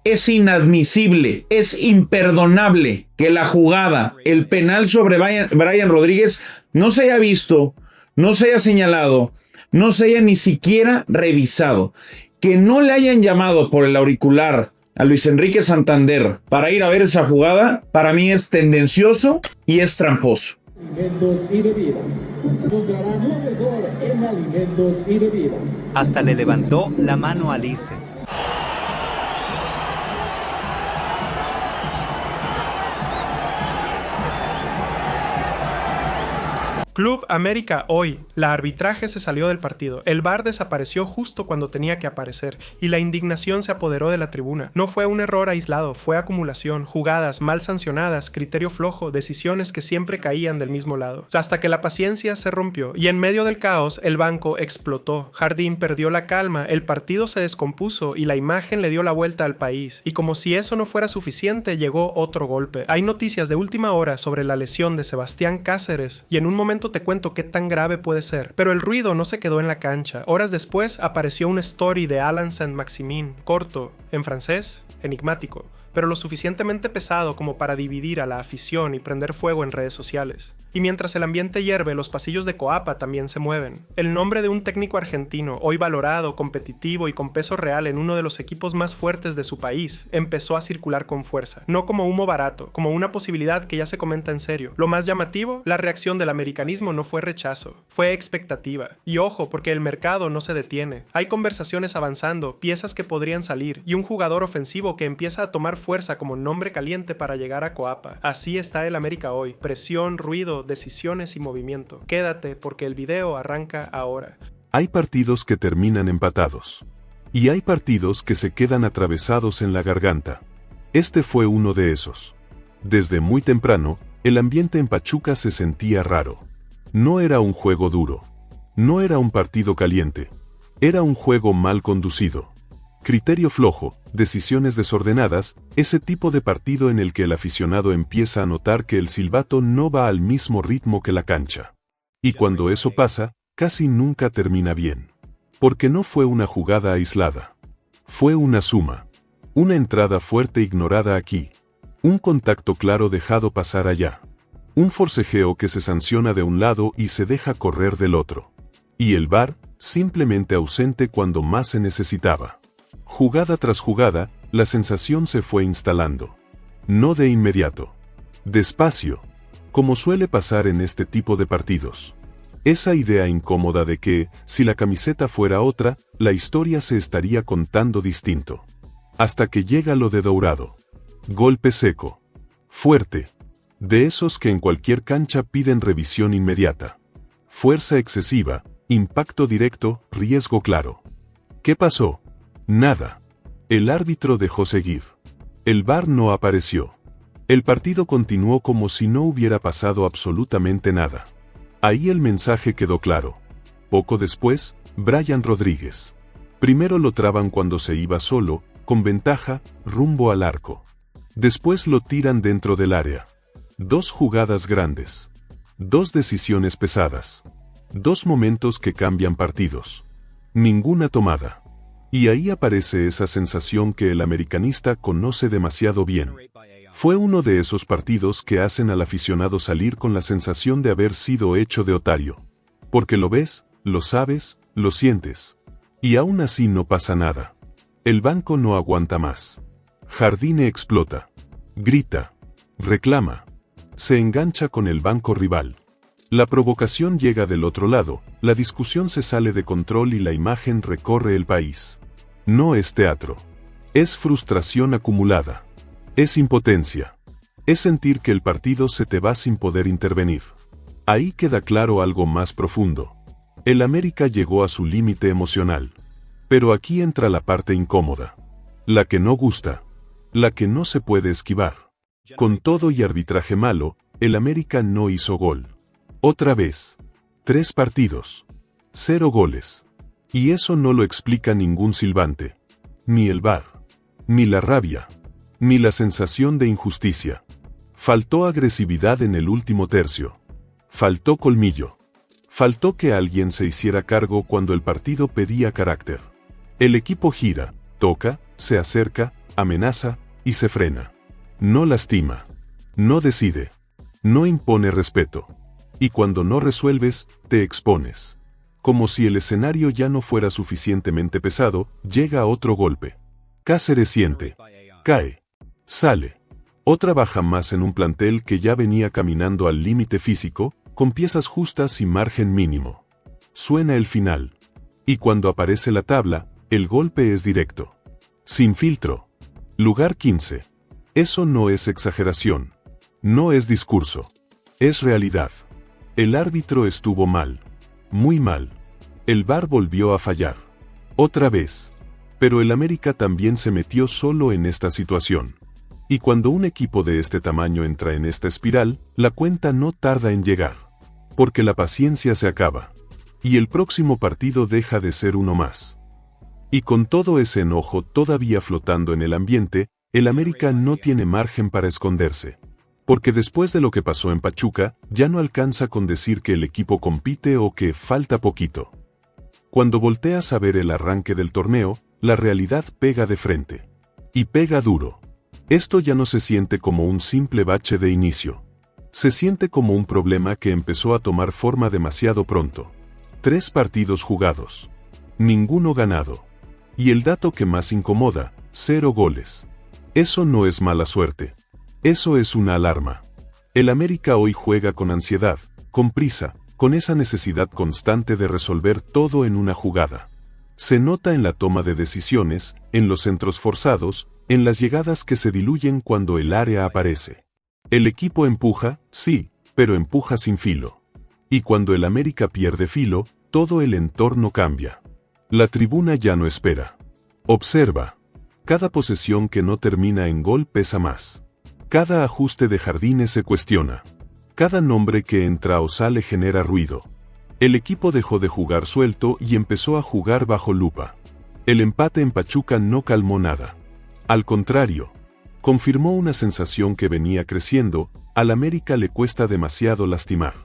Es inadmisible, es imperdonable que la jugada, el penal sobre Brian Rodríguez no se haya visto, no se haya señalado, no se haya ni siquiera revisado. Que no le hayan llamado por el auricular a Luis Enrique Santander para ir a ver esa jugada, para mí es tendencioso y es tramposo. Alimentos y bebidas. Encontrarán lo mejor en alimentos y bebidas. Hasta le levantó la mano a Lice. Club América hoy. La arbitraje se salió del partido. El VAR desapareció justo cuando tenía que aparecer y la indignación se apoderó de la tribuna. No fue un error aislado, fue acumulación, jugadas mal sancionadas, criterio flojo, decisiones que siempre caían del mismo lado. Hasta que la paciencia se rompió y en medio del caos el banco explotó. Jardín perdió la calma, el partido se descompuso y la imagen le dio la vuelta al país. Y como si eso no fuera suficiente, llegó otro golpe. Hay noticias de última hora sobre la lesión de Sebastián Cáceres y en un momento te cuento qué tan grave puede ser. Pero el ruido no se quedó en la cancha. Horas después apareció una story de Alan Saint-Maximin, corto, en francés, enigmático, pero lo suficientemente pesado como para dividir a la afición y prender fuego en redes sociales. Y mientras el ambiente hierve, los pasillos de Coapa también se mueven. El nombre de un técnico argentino, hoy valorado, competitivo y con peso real en uno de los equipos más fuertes de su país, empezó a circular con fuerza. No como humo barato, como una posibilidad que ya se comenta en serio. Lo más llamativo, la reacción del americanismo no fue rechazo, fue expectativa. Y ojo, porque el mercado no se detiene. Hay conversaciones avanzando, piezas que podrían salir, y un jugador ofensivo que empieza a tomar fuerza como nombre caliente para llegar a Coapa. Así está el América hoy. Presión, ruido, decisiones y movimiento. Quédate porque el video arranca ahora. Hay partidos que terminan empatados. Y hay partidos que se quedan atravesados en la garganta. Este fue uno de esos. Desde muy temprano, el ambiente en Pachuca se sentía raro. No era un juego duro. No era un partido caliente. Era un juego mal conducido. Criterio flojo, decisiones desordenadas, ese tipo de partido en el que el aficionado empieza a notar que el silbato no va al mismo ritmo que la cancha. Y cuando eso pasa, casi nunca termina bien. Porque no fue una jugada aislada. Fue una suma. Una entrada fuerte ignorada aquí. Un contacto claro dejado pasar allá. Un forcejeo que se sanciona de un lado y se deja correr del otro. Y el VAR, simplemente ausente cuando más se necesitaba. Jugada tras jugada, la sensación se fue instalando. No de inmediato. Despacio. Como suele pasar en este tipo de partidos. Esa idea incómoda de que, si la camiseta fuera otra, la historia se estaría contando distinto. Hasta que llega lo de Dourado. Golpe seco. Fuerte. De esos que en cualquier cancha piden revisión inmediata. Fuerza excesiva, impacto directo, riesgo claro. ¿Qué pasó? Nada. El árbitro dejó seguir. El VAR no apareció. El partido continuó como si no hubiera pasado absolutamente nada. Ahí el mensaje quedó claro. Poco después, Brian Rodríguez. Primero lo traban cuando se iba solo, con ventaja, rumbo al arco. Después lo tiran dentro del área. 2 jugadas grandes. 2 decisiones pesadas. 2 momentos que cambian partidos. Ninguna tomada. Y ahí aparece esa sensación que el americanista conoce demasiado bien. Fue uno de esos partidos que hacen al aficionado salir con la sensación de haber sido hecho de otario. Porque lo ves, lo sabes, lo sientes. Y aún así no pasa nada. El banco no aguanta más. Jardine explota. Grita. Reclama. Se engancha con el banco rival. La provocación llega del otro lado, la discusión se sale de control y la imagen recorre el país. No es teatro. Es frustración acumulada. Es impotencia. Es sentir que el partido se te va sin poder intervenir. Ahí queda claro algo más profundo. El América llegó a su límite emocional. Pero aquí entra la parte incómoda. La que no gusta. La que no se puede esquivar. Con todo y arbitraje malo, el América no hizo gol. Otra vez. 3 partidos. 0 goles. Y eso no lo explica ningún silbante. Ni el VAR. Ni la rabia. Ni la sensación de injusticia. Faltó agresividad en el último tercio. Faltó colmillo. Faltó que alguien se hiciera cargo cuando el partido pedía carácter. El equipo gira, toca, se acerca, amenaza y se frena. No lastima. No decide. No impone respeto. Y cuando no resuelves, te expones. Como si el escenario ya no fuera suficientemente pesado, llega otro golpe. Cáceres siente. Cae. Sale. Otra baja más en un plantel que ya venía caminando al límite físico, con piezas justas y margen mínimo. Suena el final. Y cuando aparece la tabla, el golpe es directo. Sin filtro. Lugar 15. Eso no es exageración. No es discurso. Es realidad. El árbitro estuvo mal. Muy mal. El VAR volvió a fallar. Otra vez. Pero el América también se metió solo en esta situación. Y cuando un equipo de este tamaño entra en esta espiral, la cuenta no tarda en llegar. Porque la paciencia se acaba. Y el próximo partido deja de ser uno más. Y con todo ese enojo todavía flotando en el ambiente, el América no tiene margen para esconderse. Porque después de lo que pasó en Pachuca, ya no alcanza con decir que el equipo compite o que falta poquito. Cuando volteas a ver el arranque del torneo, la realidad pega de frente. Y pega duro. Esto ya no se siente como un simple bache de inicio. Se siente como un problema que empezó a tomar forma demasiado pronto. 3 partidos jugados. Ninguno ganado. Y el dato que más incomoda, 0 goles. Eso no es mala suerte. Eso es una alarma. El América hoy juega con ansiedad, con prisa, con esa necesidad constante de resolver todo en una jugada. Se nota en la toma de decisiones, en los centros forzados, en las llegadas que se diluyen cuando el área aparece. El equipo empuja, sí, pero empuja sin filo. Y cuando el América pierde filo, todo el entorno cambia. La tribuna ya no espera. Observa. Cada posesión que no termina en gol pesa más. Cada ajuste de Jardines se cuestiona. Cada nombre que entra o sale genera ruido. El equipo dejó de jugar suelto y empezó a jugar bajo lupa. El empate en Pachuca no calmó nada. Al contrario, confirmó una sensación que venía creciendo: al América le cuesta demasiado lastimar.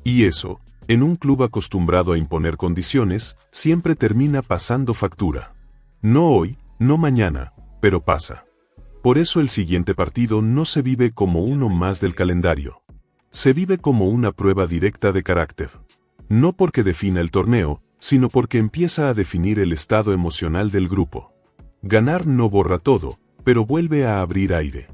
Y eso, en un club acostumbrado a imponer condiciones, siempre termina pasando factura. No hoy, no mañana, pero pasa. Por eso el siguiente partido no se vive como uno más del calendario. Se vive como una prueba directa de carácter. No porque defina el torneo, sino porque empieza a definir el estado emocional del grupo. Ganar no borra todo, pero vuelve a abrir aire.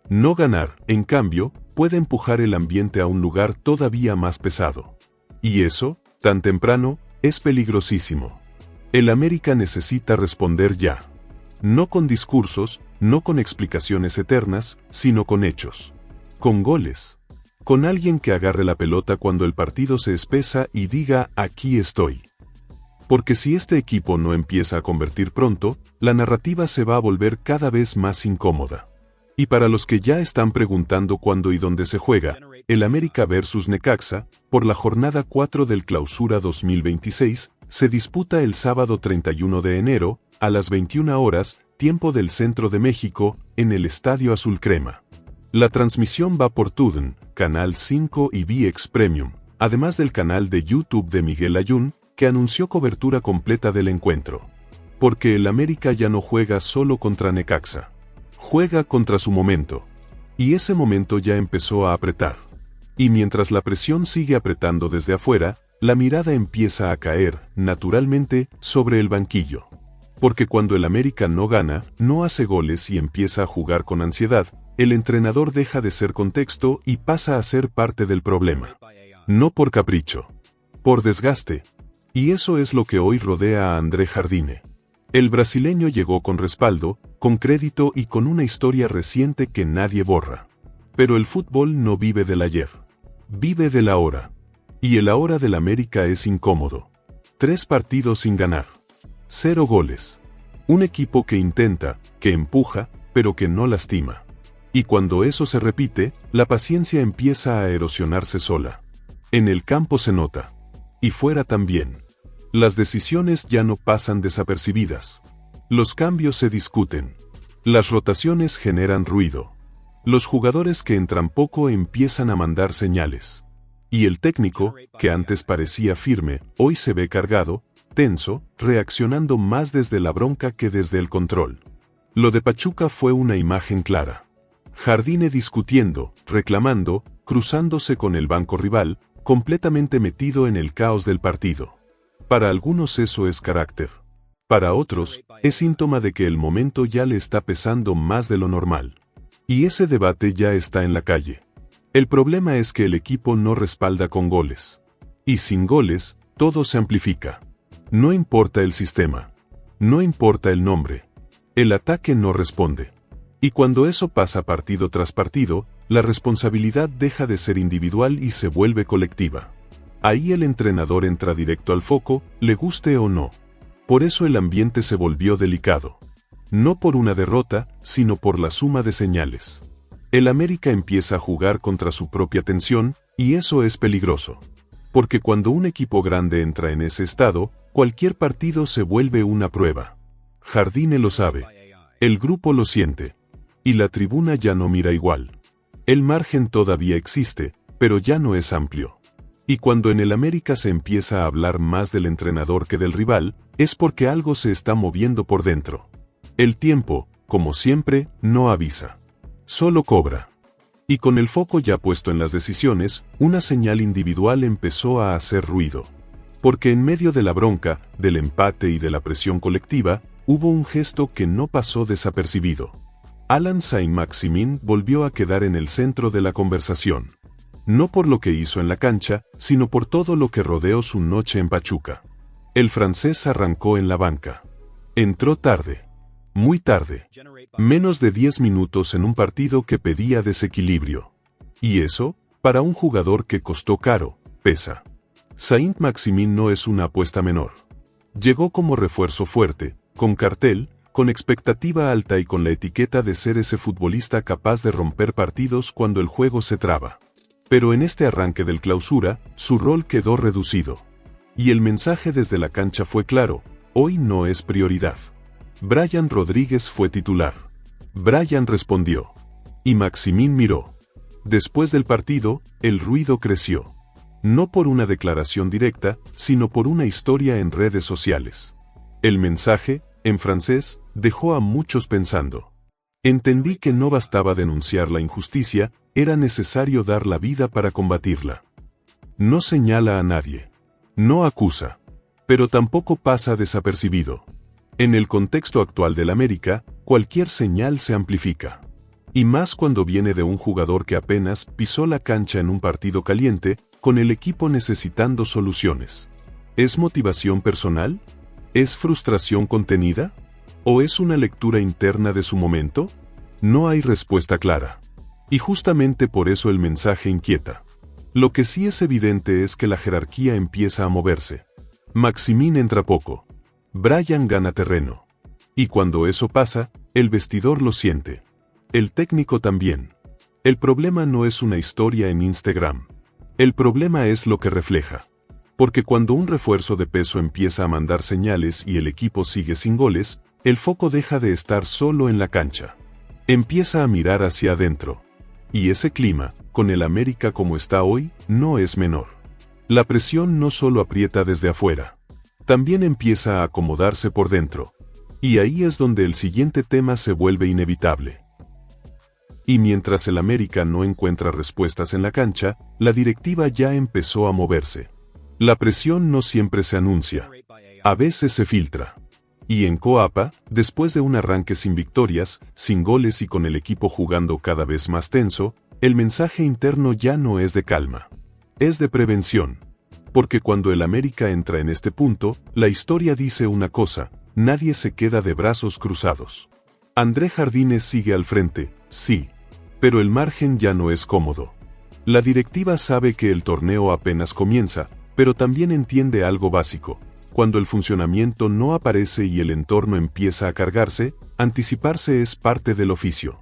No ganar, en cambio, puede empujar el ambiente a un lugar todavía más pesado. Y eso, tan temprano, es peligrosísimo. El América necesita responder ya. No con discursos, no con explicaciones eternas, sino con hechos. Con goles. Con alguien que agarre la pelota cuando el partido se espesa y diga: aquí estoy. Porque si este equipo no empieza a convertir pronto, la narrativa se va a volver cada vez más incómoda. Y para los que ya están preguntando cuándo y dónde se juega, el América versus Necaxa, por la jornada 4 del Clausura 2026, se disputa el sábado 31 de enero, a las 21 horas, tiempo del centro de México, en el Estadio Azul Crema. La transmisión va por TUDN, Canal 5 y ViX Premium, además del canal de YouTube de Miguel Ayun, que anunció cobertura completa del encuentro. Porque el América ya no juega solo contra Necaxa. Juega contra su momento. Y ese momento ya empezó a apretar. Y mientras la presión sigue apretando desde afuera, la mirada empieza a caer, naturalmente, sobre el banquillo. Porque cuando el América no gana, no hace goles y empieza a jugar con ansiedad, el entrenador deja de ser contexto y pasa a ser parte del problema. No por capricho. Por desgaste. Y eso es lo que hoy rodea a André Jardine. El brasileño llegó con respaldo, con crédito y con una historia reciente que nadie borra. Pero el fútbol no vive del ayer. Vive del ahora. Y el ahora del América es incómodo. 3 partidos sin ganar. 0 goles. Un equipo que intenta, que empuja, pero que no lastima. Y cuando eso se repite, la paciencia empieza a erosionarse sola. En el campo se nota. Y fuera también. Las decisiones ya no pasan desapercibidas. Los cambios se discuten. Las rotaciones generan ruido. Los jugadores que entran poco empiezan a mandar señales. Y el técnico, que antes parecía firme, hoy se ve cargado, tenso, reaccionando más desde la bronca que desde el control. Lo de Pachuca fue una imagen clara. Jardine discutiendo, reclamando, cruzándose con el banco rival, completamente metido en el caos del partido. Para algunos eso es carácter. Para otros, es síntoma de que el momento ya le está pesando más de lo normal. Y ese debate ya está en la calle. El problema es que el equipo no respalda con goles. Y sin goles, todo se amplifica. No importa el sistema. No importa el nombre. El ataque no responde. Y cuando eso pasa partido tras partido, la responsabilidad deja de ser individual y se vuelve colectiva. Ahí el entrenador entra directo al foco, le guste o no. Por eso el ambiente se volvió delicado. No por una derrota, sino por la suma de señales. El América empieza a jugar contra su propia tensión, y eso es peligroso. Porque cuando un equipo grande entra en ese estado, cualquier partido se vuelve una prueba. Jardine lo sabe. El grupo lo siente. Y la tribuna ya no mira igual. El margen todavía existe, pero ya no es amplio. Y cuando en el América se empieza a hablar más del entrenador que del rival, es porque algo se está moviendo por dentro. El tiempo, como siempre, no avisa. Solo cobra. Y con el foco ya puesto en las decisiones, una señal individual empezó a hacer ruido. Porque en medio de la bronca, del empate y de la presión colectiva, hubo un gesto que no pasó desapercibido. Alain Saint-Maximin volvió a quedar en el centro de la conversación. No por lo que hizo en la cancha, sino por todo lo que rodeó su noche en Pachuca. El francés arrancó en la banca. Entró tarde. Muy tarde. Menos de 10 minutos en un partido que pedía desequilibrio. Y eso, para un jugador que costó caro, pesa. Saint-Maximin no es una apuesta menor. Llegó como refuerzo fuerte, con cartel, con expectativa alta y con la etiqueta de ser ese futbolista capaz de romper partidos cuando el juego se traba. Pero en este arranque del Clausura, su rol quedó reducido. Y el mensaje desde la cancha fue claro: hoy no es prioridad. Brian Rodríguez fue titular. Brian respondió. Y Maximin miró. Después del partido, el ruido creció. No por una declaración directa, sino por una historia en redes sociales. El mensaje, en francés, dejó a muchos pensando. Entendí que no bastaba denunciar la injusticia, era necesario dar la vida para combatirla. No señala a nadie. No acusa. Pero tampoco pasa desapercibido. En el contexto actual del América, cualquier señal se amplifica. Y más cuando viene de un jugador que apenas pisó la cancha en un partido caliente, con el equipo necesitando soluciones. ¿Es motivación personal? ¿Es frustración contenida? ¿O es una lectura interna de su momento? No hay respuesta clara. Y justamente por eso el mensaje inquieta. Lo que sí es evidente es que la jerarquía empieza a moverse. Maximin entra poco. Brian gana terreno. Y cuando eso pasa, el vestidor lo siente. El técnico también. El problema no es una historia en Instagram. El problema es lo que refleja. Porque cuando un refuerzo de peso empieza a mandar señales y el equipo sigue sin goles, el foco deja de estar solo en la cancha. Empieza a mirar hacia adentro. Y ese clima, con el América como está hoy, no es menor. La presión no solo aprieta desde afuera. También empieza a acomodarse por dentro. Y ahí es donde el siguiente tema se vuelve inevitable. Y mientras el América no encuentra respuestas en la cancha, la directiva ya empezó a moverse. La presión no siempre se anuncia. A veces se filtra. Y en Coapa, después de un arranque sin victorias, sin goles y con el equipo jugando cada vez más tenso, el mensaje interno ya no es de calma. Es de prevención. Porque cuando el América entra en este punto, la historia dice una cosa: nadie se queda de brazos cruzados. André Jardine sigue al frente, sí. Pero el margen ya no es cómodo. La directiva sabe que el torneo apenas comienza, pero también entiende algo básico. Cuando el funcionamiento no aparece y el entorno empieza a cargarse, anticiparse es parte del oficio.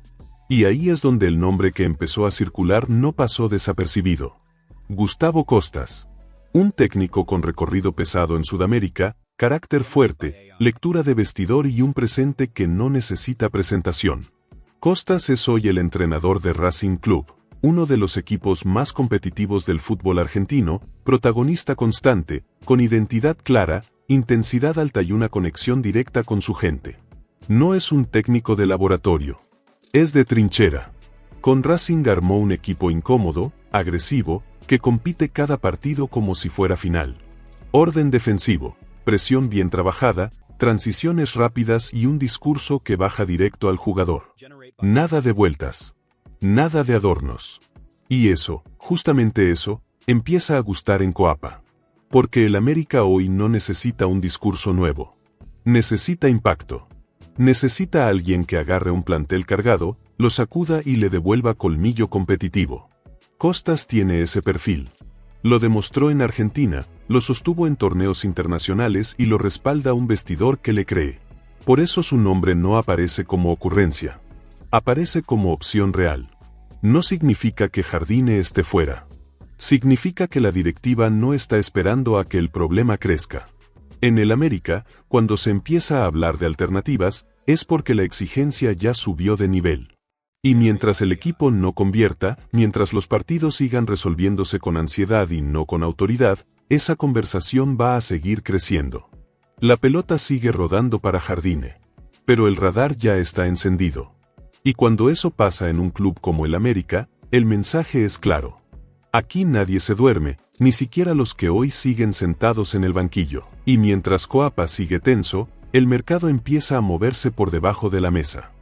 Y ahí es donde el nombre que empezó a circular no pasó desapercibido. Gustavo Costas. Un técnico con recorrido pesado en Sudamérica, carácter fuerte, lectura de vestidor y un presente que no necesita presentación. Costas es hoy el entrenador de Racing Club, uno de los equipos más competitivos del fútbol argentino, protagonista constante, con identidad clara, intensidad alta y una conexión directa con su gente. No es un técnico de laboratorio. Es de trinchera. Con Racing armó un equipo incómodo, agresivo, que compite cada partido como si fuera final. Orden defensivo, presión bien trabajada, transiciones rápidas y un discurso que baja directo al jugador. Nada de vueltas. Nada de adornos. Y eso, justamente eso, empieza a gustar en Coapa. Porque el América hoy no necesita un discurso nuevo. Necesita impacto. Necesita a alguien que agarre un plantel cargado, lo sacuda y le devuelva colmillo competitivo. Costas tiene ese perfil. Lo demostró en Argentina, lo sostuvo en torneos internacionales y lo respalda un vestidor que le cree. Por eso su nombre no aparece como ocurrencia. Aparece como opción real. No significa que Jardine esté fuera. Significa que la directiva no está esperando a que el problema crezca. En el América, cuando se empieza a hablar de alternativas, es porque la exigencia ya subió de nivel. Y mientras el equipo no convierta, mientras los partidos sigan resolviéndose con ansiedad y no con autoridad, esa conversación va a seguir creciendo. La pelota sigue rodando para Jardine. Pero el radar ya está encendido. Y cuando eso pasa en un club como el América, el mensaje es claro. Aquí nadie se duerme, ni siquiera los que hoy siguen sentados en el banquillo. Y mientras Coapa sigue tenso, el mercado empieza a moverse por debajo de la mesa.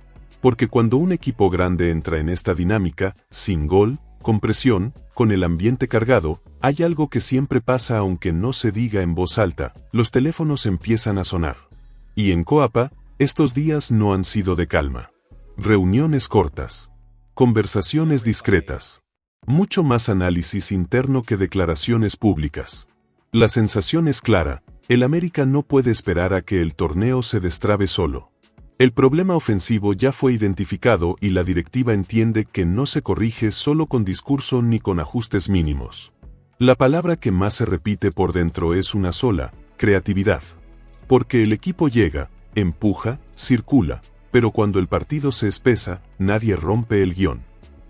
Porque cuando un equipo grande entra en esta dinámica, sin gol, con presión, con el ambiente cargado, hay algo que siempre pasa aunque no se diga en voz alta, los teléfonos empiezan a sonar. Y en Coapa, estos días no han sido de calma. Reuniones cortas. Conversaciones discretas. Mucho más análisis interno que declaraciones públicas. La sensación es clara, el América no puede esperar a que el torneo se destrabe solo. El problema ofensivo ya fue identificado y la directiva entiende que no se corrige solo con discurso ni con ajustes mínimos. La palabra que más se repite por dentro es una sola, creatividad. Porque el equipo llega, empuja, circula, pero cuando el partido se espesa, nadie rompe el guión.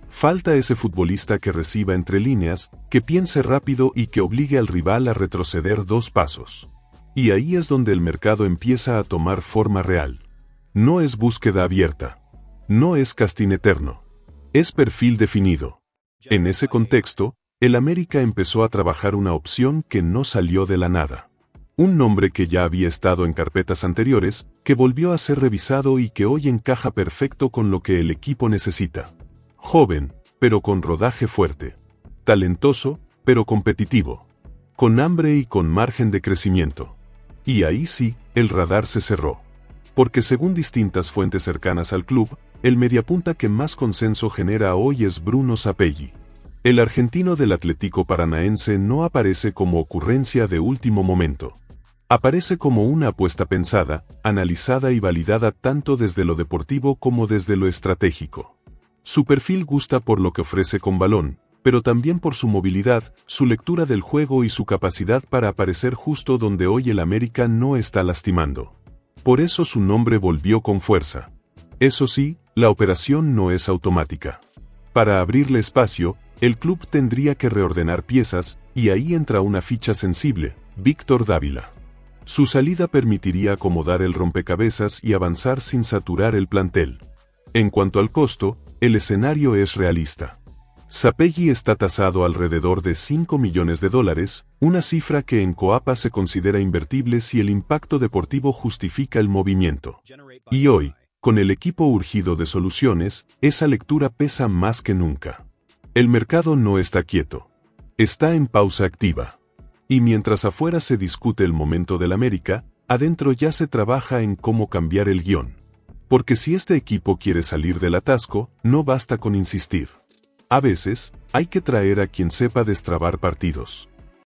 Falta ese futbolista que reciba entre líneas, que piense rápido y que obligue al rival a retroceder 2 pasos. Y ahí es donde el mercado empieza a tomar forma real. No es búsqueda abierta. No es casting eterno. Es perfil definido. En ese contexto, el América empezó a trabajar una opción que no salió de la nada. Un nombre que ya había estado en carpetas anteriores, que volvió a ser revisado y que hoy encaja perfecto con lo que el equipo necesita. Joven, pero con rodaje fuerte. Talentoso, pero competitivo. Con hambre y con margen de crecimiento. Y ahí sí, el radar se cerró. Porque según distintas fuentes cercanas al club, el mediapunta que más consenso genera hoy es Bruno Sapelli. El argentino del Atlético Paranaense no aparece como ocurrencia de último momento. Aparece como una apuesta pensada, analizada y validada tanto desde lo deportivo como desde lo estratégico. Su perfil gusta por lo que ofrece con balón, pero también por su movilidad, su lectura del juego y su capacidad para aparecer justo donde hoy el América no está lastimando. Por eso su nombre volvió con fuerza. Eso sí, la operación no es automática. Para abrirle espacio, el club tendría que reordenar piezas, y ahí entra una ficha sensible, Víctor Dávila. Su salida permitiría acomodar el rompecabezas y avanzar sin saturar el plantel. En cuanto al costo, el escenario es realista. Sapelli está tasado alrededor de $5 millones, una cifra que en Coapa se considera invertible si el impacto deportivo justifica el movimiento. Y hoy, con el equipo urgido de soluciones, esa lectura pesa más que nunca. El mercado no está quieto. Está en pausa activa. Y mientras afuera se discute el momento del América, adentro ya se trabaja en cómo cambiar el guión. Porque si este equipo quiere salir del atasco, no basta con insistir. A veces, hay que traer a quien sepa destrabar partidos.